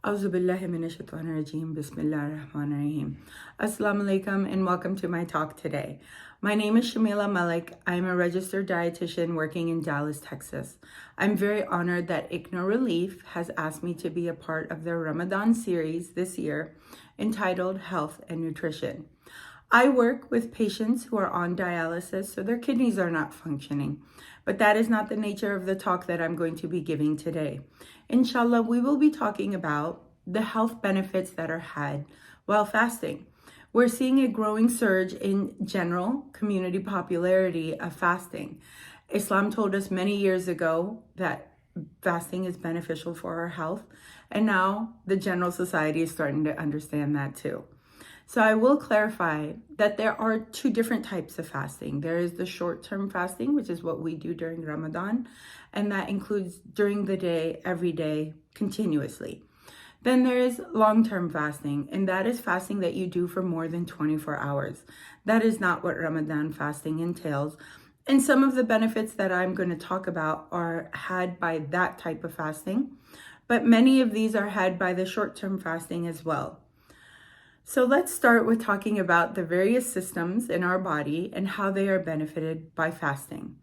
Auzu billahi minash shaitanir rajim. Bismillahir rahmanir rahim. Assalamu alaikum and welcome to my talk today. My name is Shamila Malik. I'm a registered dietitian working in Dallas, Texas. I'm very honored that ICNA Relief has asked me to be a part of their Ramadan series this year entitled Health and Nutrition. I work with patients who are on dialysis, so their kidneys are not functioning. But that is not the nature of the talk that I'm going to be giving today. Inshallah, we will be talking about the health benefits that are had while fasting. We're seeing a growing surge in general community popularity of fasting. Islam told us many years ago that fasting is beneficial for our health, and now the general society is starting to understand that too. So I will clarify that there are two different types of fasting. There is the short-term fasting, which is what we do during Ramadan, and that includes during the day, every day, continuously. Then there is long-term fasting, and that is fasting that you do for more than 24 hours. That is not what Ramadan fasting entails. And some of the benefits that I'm going to talk about are had by that type of fasting, but many of these are had by the short-term fasting as well. So let's start with talking about the various systems in our body and how they are benefited by fasting.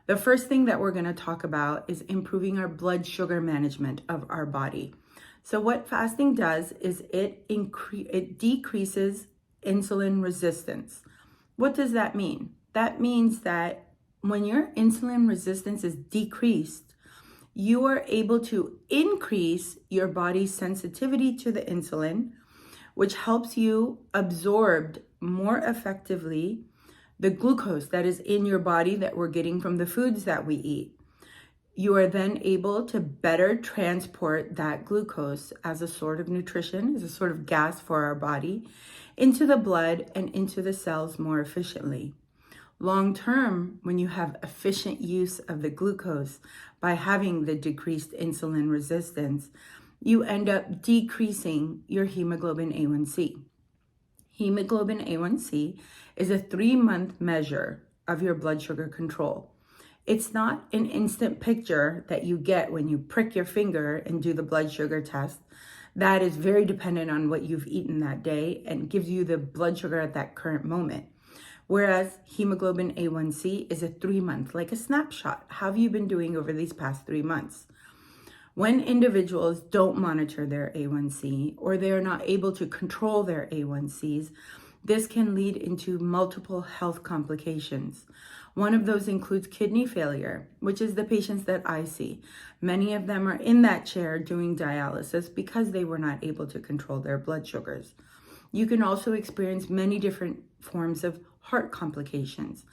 The first thing that we're going to talk about is improving our blood sugar management of our body. So what fasting does is it decreases insulin resistance. What does that mean? That means that when your insulin resistance is decreased, you are able to increase your body's sensitivity to the insulin, which helps you absorb more effectively the glucose that is in your body that we're getting from the foods that we eat. You are then able to better transport that glucose as a sort of nutrition, as a sort of gas for our body, into the blood and into the cells more efficiently. Long term, when you have efficient use of the glucose by having the decreased insulin resistance, you end up decreasing your hemoglobin A1C. Hemoglobin A1C is a 3-month measure of your blood sugar control. It's not an instant picture that you get when you prick your finger and do the blood sugar test. That is very dependent on what you've eaten that day and gives you the blood sugar at that current moment. Whereas hemoglobin A1C is a 3-month, like a snapshot. How have you been doing over these past 3 months? When individuals don't monitor their A1C or they are not able to control their A1Cs, this can lead into multiple health complications. One of those includes kidney failure, which is the patients that I see. Many of them are in that chair doing dialysis because they were not able to control their blood sugars. You can also experience many different forms of heart complications.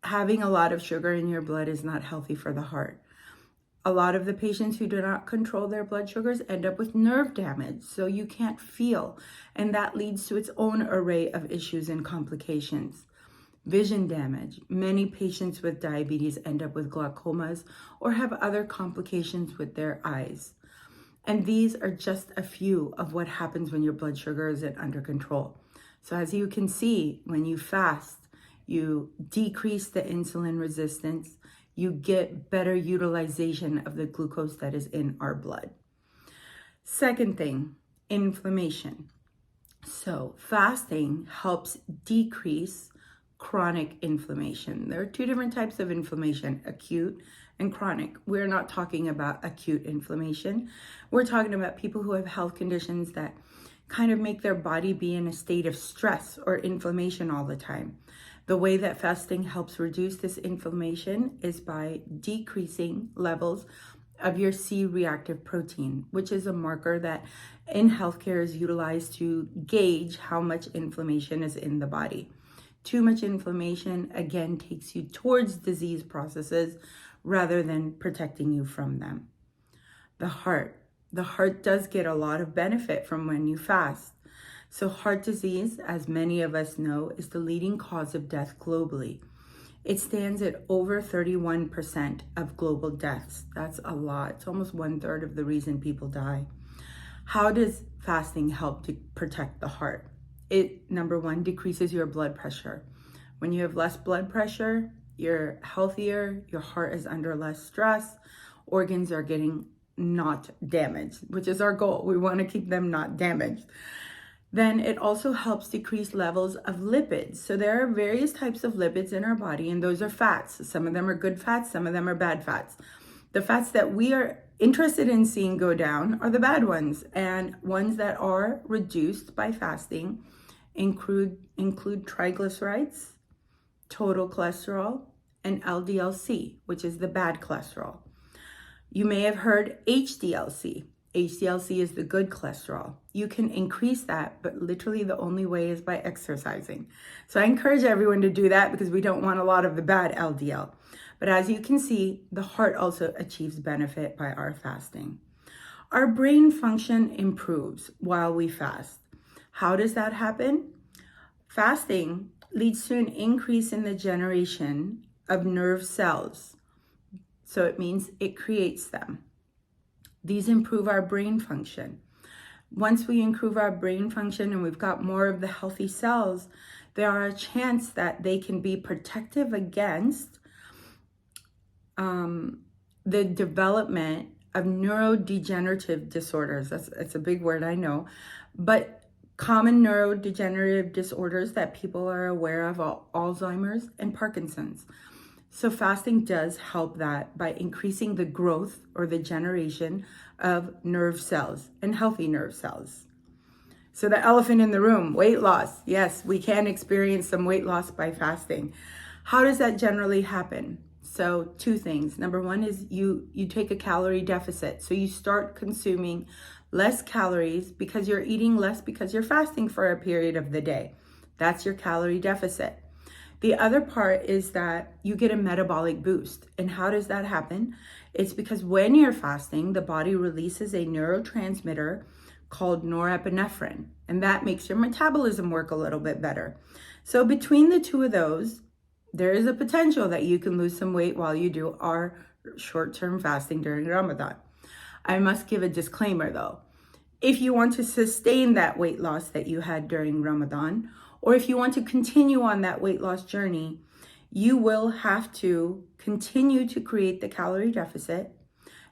Having a lot of sugar in your blood is not healthy for the heart. A lot of the patients who do not control their blood sugars end up with nerve damage, so you can't feel, and that leads to its own array of issues and complications. Vision damage. Many patients with diabetes end up with glaucomas or have other complications with their eyes. And these are just a few of what happens when your blood sugar isn't under control. So as you can see, when you fast, you decrease the insulin resistance, you get better utilization of the glucose that is in our blood. Second thing, inflammation. So fasting helps decrease chronic inflammation. There are two different types of inflammation, acute and chronic. We're not talking about acute inflammation. We're talking about people who have health conditions that kind of make their body be in a state of stress or inflammation all the time. The way that fasting helps reduce this inflammation is by decreasing levels of your C-reactive protein, which is a marker that in healthcare is utilized to gauge how much inflammation is in the body. Too much inflammation, again, takes you towards disease processes rather than protecting you from them. The heart does get a lot of benefit from when you fast. So heart disease, as many of us know, is the leading cause of death globally. It stands at over 31% of global deaths. That's a lot. It's almost 1/3 of the reason people die. How does fasting help to protect the heart? It, number one, decreases your blood pressure. When you have less blood pressure, you're healthier, your heart is under less stress, organs are getting not damaged, which is our goal. We want to keep them not damaged. Then it also helps decrease levels of lipids. So there are various types of lipids in our body, and those are fats. Some of them are good fats, some of them are bad fats. The fats that we are interested in seeing go down are the bad ones, and ones that are reduced by fasting include triglycerides, total cholesterol, and LDL-C, which is the bad cholesterol. You may have heard HDL-C. HDL-C is the good cholesterol. You can increase that, but literally the only way is by exercising. So I encourage everyone to do that because we don't want a lot of the bad LDL. But as you can see, the heart also achieves benefit by our fasting. Our brain function improves while we fast. How does that happen? Fasting leads to an increase in the generation of nerve cells. So it means it creates them. These improve our brain function. Once we improve our brain function and we've got more of the healthy cells, there are a chance that they can be protective against the development of neurodegenerative disorders. That's a big word, I know, but common neurodegenerative disorders that people are aware of are Alzheimer's and Parkinson's. So fasting does help that by increasing the growth or the generation of nerve cells and healthy nerve cells. So the elephant in the room, weight loss. Yes, we can experience some weight loss by fasting. How does that generally happen? So two things. Number one is you take a calorie deficit. So you start consuming less calories because you're eating less because you're fasting for a period of the day. That's your calorie deficit. The other part is that you get a metabolic boost. And how does that happen? It's because when you're fasting, the body releases a neurotransmitter called norepinephrine, and that makes your metabolism work a little bit better. So between the two of those, there is a potential that you can lose some weight while you do our short-term fasting during Ramadan. I must give a disclaimer though. If you want to sustain that weight loss that you had during Ramadan, or if you want to continue on that weight loss journey, you will have to continue to create the calorie deficit.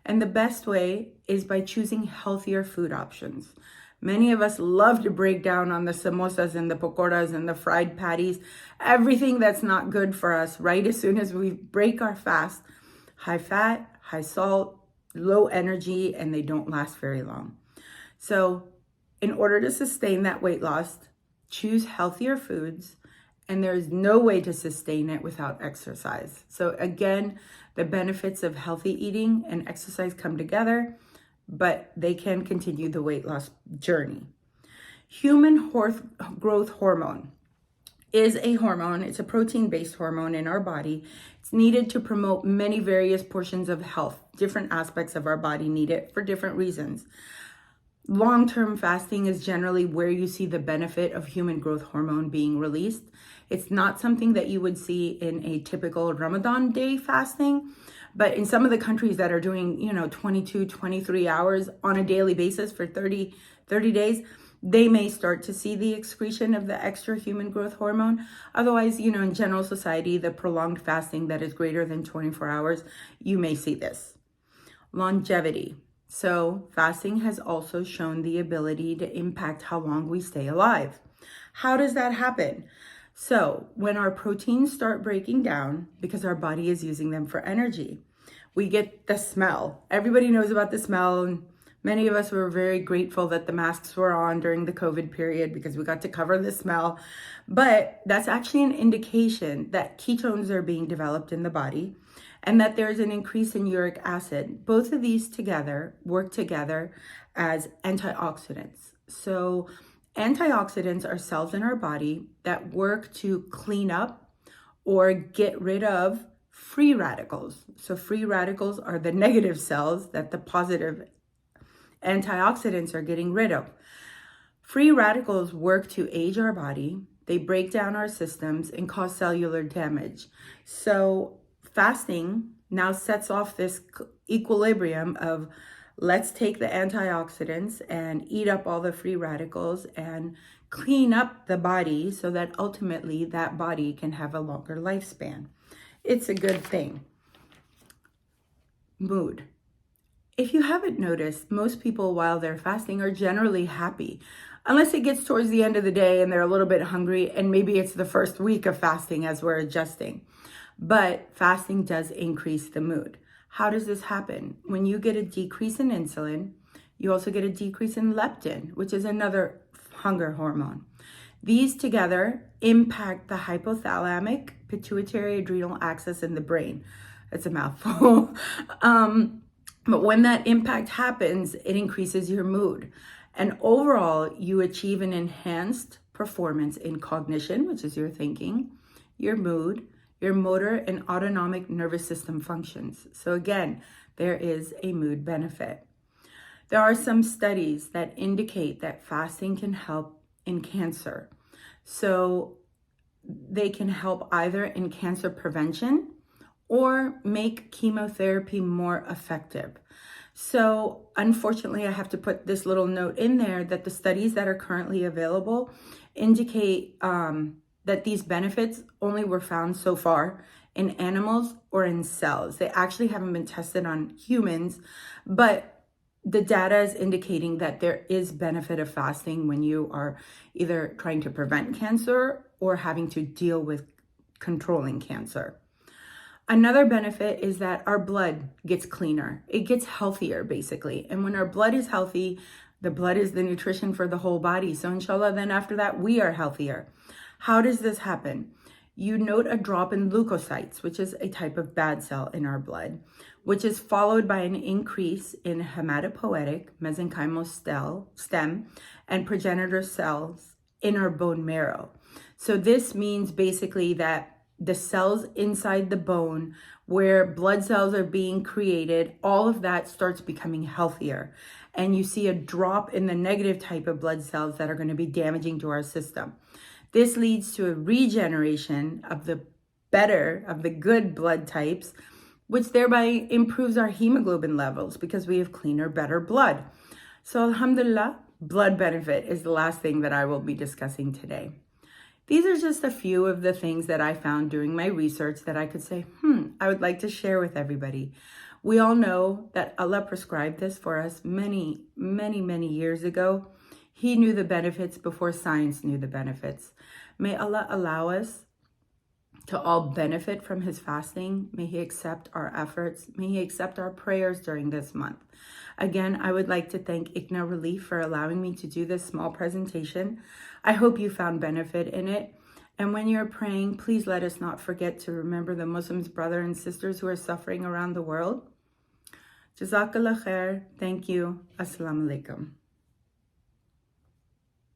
And the best way is by choosing healthier food options. Many of us love to break down on the samosas and the pakoras and the fried patties, everything that's not good for us right as soon as we break our fast. High fat, high salt, low energy, and they don't last very long. So in order to sustain that weight loss, choose healthier foods, and there's no way to sustain it without exercise. So again, the benefits of healthy eating and exercise come together, but they can continue the weight loss journey. Human growth hormone is a hormone. It's a protein-based hormone in our body. It's needed to promote many various portions of health. Different aspects of our body need it for different reasons. Long-term fasting is generally where you see the benefit of human growth hormone being released. It's not something that you would see in a typical Ramadan day fasting, but in some of the countries that are doing, 22, 23 hours on a daily basis for 30 days, they may start to see the excretion of the extra human growth hormone. Otherwise, in general society, the prolonged fasting that is greater than 24 hours, you may see this. Longevity. So fasting has also shown the ability to impact how long we stay alive. How does that happen? So when our proteins start breaking down, because our body is using them for energy, we get the smell. Everybody knows about the smell, and many of us were very grateful that the masks were on during the COVID period because we got to cover the smell. But that's actually an indication that ketones are being developed in the body and that there's an increase in uric acid. Both of these together work together as antioxidants. So antioxidants are cells in our body that work to clean up or get rid of free radicals. So free radicals are the negative cells that the positive antioxidants are getting rid of. Free radicals work to age our body. They break down our systems and cause cellular damage. So fasting now sets off this equilibrium of let's take the antioxidants and eat up all the free radicals and clean up the body so that ultimately that body can have a longer lifespan. It's a good thing. Mood. If you haven't noticed, most people while they're fasting are generally happy, unless it gets towards the end of the day and they're a little bit hungry, and maybe it's the first week of fasting as we're adjusting. But fasting does increase the mood. How does this happen? When you get a decrease in insulin, you also get a decrease in leptin, which is another hunger hormone. These together impact the hypothalamic pituitary adrenal axis in the brain. That's a mouthful. But when that impact happens, it increases your mood. And overall, you achieve an enhanced performance in cognition, which is your thinking, your mood, your motor and autonomic nervous system functions. So again, there is a mood benefit. There are some studies that indicate that fasting can help in cancer. So they can help either in cancer prevention or make chemotherapy more effective. So unfortunately, I have to put this little note in there that the studies that are currently available indicate that these benefits only were found so far in animals or in cells. They actually haven't been tested on humans, but the data is indicating that there is benefit of fasting when you are either trying to prevent cancer or having to deal with controlling cancer. Another benefit is that our blood gets cleaner. It gets healthier, basically. And when our blood is healthy, the blood is the nutrition for the whole body. So inshallah, then after that, we are healthier. How does this happen? You note a drop in leukocytes, which is a type of bad cell in our blood, which is followed by an increase in hematopoietic, mesenchymal stem, and progenitor cells in our bone marrow. So this means basically that the cells inside the bone where blood cells are being created, all of that starts becoming healthier. And you see a drop in the negative type of blood cells that are going to be damaging to our system. This leads to a regeneration of the good blood types, which thereby improves our hemoglobin levels because we have cleaner, better blood. So alhamdulillah, blood benefit is the last thing that I will be discussing today. These are just a few of the things that I found during my research that I could say, I would like to share with everybody. We all know that Allah prescribed this for us many, many, many years ago. He knew the benefits before science knew the benefits. May Allah allow us to all benefit from his fasting. May he accept our efforts. May he accept our prayers during this month. Again, I would like to thank ICNA Relief for allowing me to do this small presentation. I hope you found benefit in it. And when you're praying, please let us not forget to remember the Muslims, brothers and sisters who are suffering around the world. Jazakallah khair. Thank you. Assalamu alaikum.